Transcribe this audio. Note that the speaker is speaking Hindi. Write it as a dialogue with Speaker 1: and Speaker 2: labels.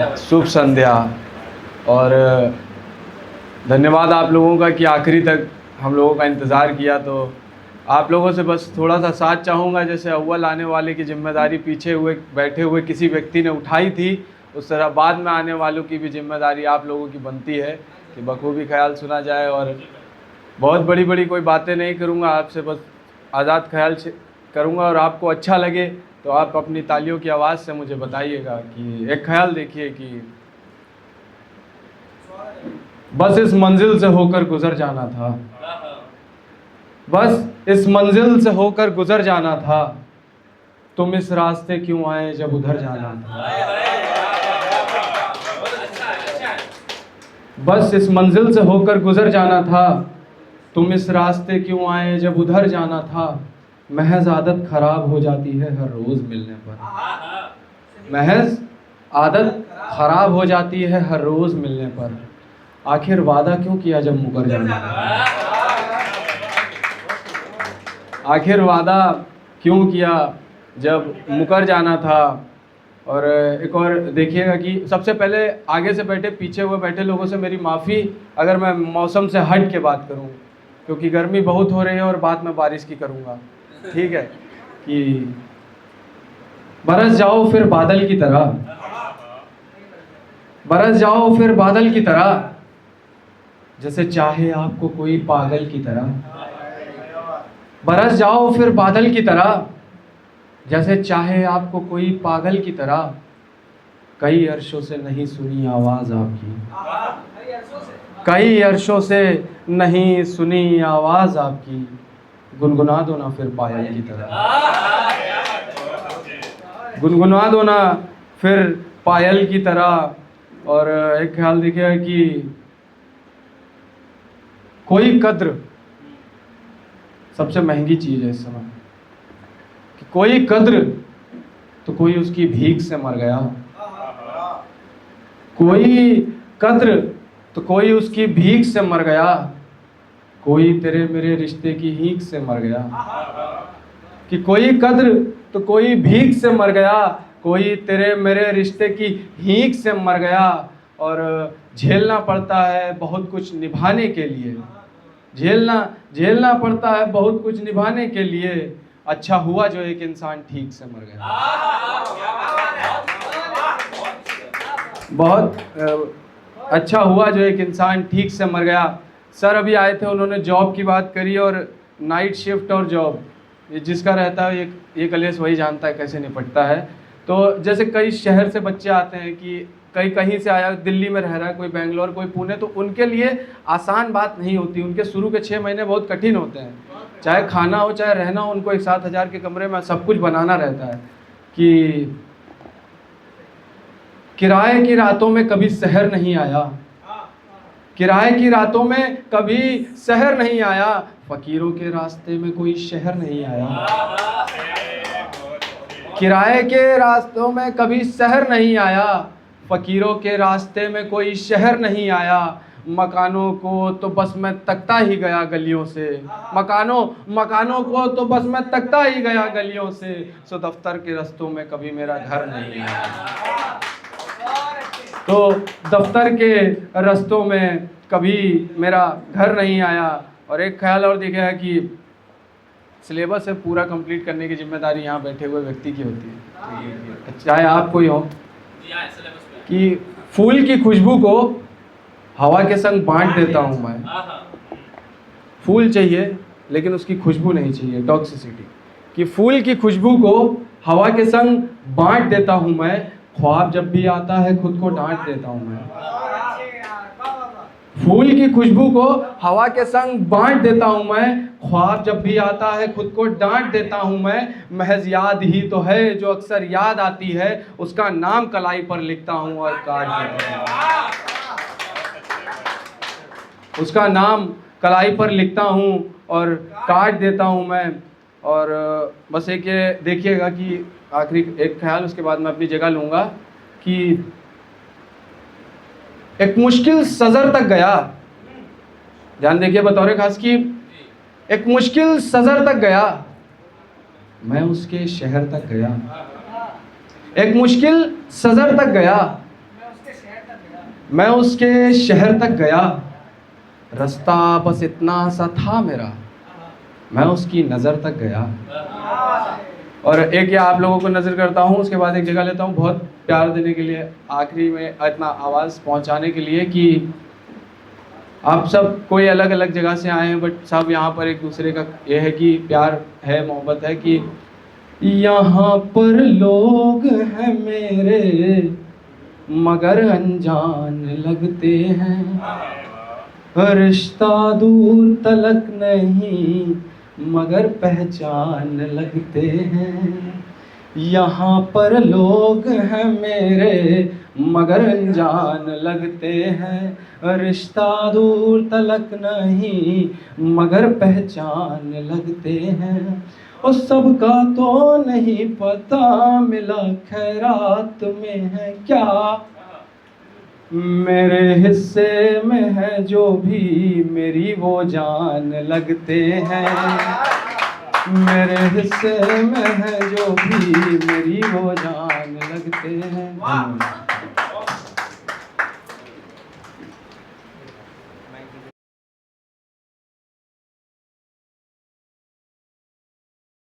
Speaker 1: शुभ संध्या। और धन्यवाद आप लोगों का कि आखिरी तक हम लोगों का इंतज़ार किया। तो आप लोगों से बस थोड़ा सा साथ चाहूँगा, जैसे अव्वल आने वाले की जिम्मेदारी पीछे हुए बैठे हुए किसी व्यक्ति ने उठाई थी, उस तरह बाद में आने वालों की भी जिम्मेदारी आप लोगों की बनती है कि बखूबी ख्याल सुना जाए। और बहुत बड़ी बड़ी कोई बातें नहीं करूँगा, आपसे बस आज़ाद ख्याल करूँगा। और आपको अच्छा लगे तो आप अपनी तालियों की आवाज़ से मुझे बताइएगा कि एक ख्याल देखिए कि बस इस मंजिल से होकर गुजर जाना था, बस इस मंजिल से होकर गुजर जाना था, तुम इस रास्ते क्यों आए जब उधर जाना था। बस इस मंजिल से होकर गुजर जाना था, तुम इस रास्ते क्यों आए जब उधर जाना था। महज आदत खराब हो जाती है हर रोज मिलने पर, महज आदत खराब हो जाती है हर रोज मिलने पर। आखिर वादा क्यों किया जब मुकर जाना था, आखिर वादा क्यों किया जब मुकर जाना था। और एक और देखिएगा कि सबसे पहले आगे से बैठे पीछे हुए बैठे लोगों से मेरी माफ़ी अगर मैं मौसम से हट के बात करूं, क्योंकि गर्मी बहुत हो रही है और बाद में बारिश की करूंगा, ठीक है। कि बरस जाओ फिर बादल की तरह, बरस जाओ फिर बादल की तरह, जैसे चाहे आपको कोई पागल की तरह। बरस जाओ फिर बादल की तरह, जैसे चाहे आपको कोई पागल की तरह। कई अरशों से नहीं सुनी आवाज़ आपकी, कई अरशों से नहीं सुनी आवाज़ आपकी। गुनगुना दो ना फिर पायल की तरह, गुनगुना दो ना फिर पायल की तरह। और एक ख्याल देखिए कि कोई कद्र सबसे महंगी चीज़ है इस समय, कि कोई कद्र तो कोई उसकी भीख से मर गया, कोई कद्र तो कोई उसकी भीख से मर गया। कोई तेरे मेरे रिश्ते की हीख से मर गया, कि कोई कद्र तो कोई भीख से मर गया, कोई तेरे मेरे रिश्ते की हीख से मर गया। और झेलना पड़ता है बहुत कुछ निभाने के लिए, झेलना पड़ता है बहुत कुछ निभाने के लिए। अच्छा हुआ जो एक इंसान ठीक से मर गया, बहुत अच्छा हुआ जो एक इंसान ठीक से मर गया। सर अभी आए थे, उन्होंने जॉब की बात करी और नाइट शिफ्ट और जॉब, ये जिसका रहता है ये कलेश वही जानता है कैसे निपटता है। तो जैसे कई शहर से बच्चे आते हैं कि कहीं कहीं से आया, दिल्ली में रह रहा है, कोई बेंगलोर कोई पुणे, तो उनके लिए आसान बात नहीं होती। उनके शुरू के 6 महीने बहुत कठिन होते हैं, चाहे खाना हो चाहे रहना हो। उनको एक 7,000 के कमरे में सब कुछ बनाना रहता है। कि किराए की रातों में कभी शहर नहीं आया, किराए की रातों में कभी शहर नहीं आया, फकीरों के रास्ते में कोई शहर नहीं आया। किराए के रास्तों में कभी शहर नहीं आया, फकीरों के रास्ते में कोई शहर नहीं आया। मकानों को तो बस मैं तकता ही गया गलियों से, मकानों को तो बस मैं तकता ही गया गलियों से। सो दफ्तर के रास्तों में कभी मेरा घर नहीं आया, तो दफ्तर के रास्तों में कभी मेरा घर नहीं आया। और एक ख्याल और देखा है कि सिलेबस है पूरा कंप्लीट करने की जिम्मेदारी यहाँ बैठे हुए व्यक्ति की होती है, चाहे आप कोई हो। कि फूल की खुशबू को हवा के संग बांट देता हूँ मैं, फूल चाहिए लेकिन उसकी खुशबू नहीं चाहिए, टॉक्सिसिटी। कि फूल की खुशबू को हवा के संग बांट देता हूँ मैं, ख्वाब जब भी आता है खुद को डांट देता हूँ मैं। फूल की खुशबू को हवा के संग बांट देता हूँ मैं, ख्वाब जब भी आता है खुद को डांट देता हूँ मैं। महज याद ही तो है जो अक्सर याद आती है, उसका नाम कलाई पर लिखता हूँ और काट देता हूँ, उसका नाम कलाई पर लिखता हूँ और काट देता हूँ मैं। और बस एक ये देखिएगा कि आखिरी एक ख्याल, उसके बाद मैं अपनी जगह लूँगा। कि एक मुश्किल सज़र तक गया, ध्यान देखिए बतौर खास की, एक मुश्किल सज़र तक गया, मैं उसके शहर तक गया। एक मुश्किल सज़र तक गया, मैं उसके शहर तक गया, रास्ता बस इतना सा था मेरा, मैं उसकी नज़र तक गया। और एक ये आप लोगों को नज़र करता हूँ, उसके बाद एक जगह लेता हूँ बहुत प्यार देने के लिए, आखिरी में इतना आवाज़ पहुँचाने के लिए कि आप सब कोई अलग अलग जगह से आए हैं, बट सब यहाँ पर एक दूसरे का ये है कि प्यार है, मोहब्बत है कि यहाँ पर लोग हैं मेरे मगर अनजान लगते हैं, रिश्ता दूर तलक नहीं मगर पहचान लगते हैं। यहाँ पर लोग हैं मेरे मगर अनजान लगते हैं, रिश्ता दूर तलक नहीं मगर पहचान लगते हैं। उस सबका तो नहीं पता मिला खैरात में है क्या, मेरे हिस्से में है जो भी मेरी वो जान लगते हैं, मेरे हिस्से में है जो भी मेरी वो जान लगते हैं।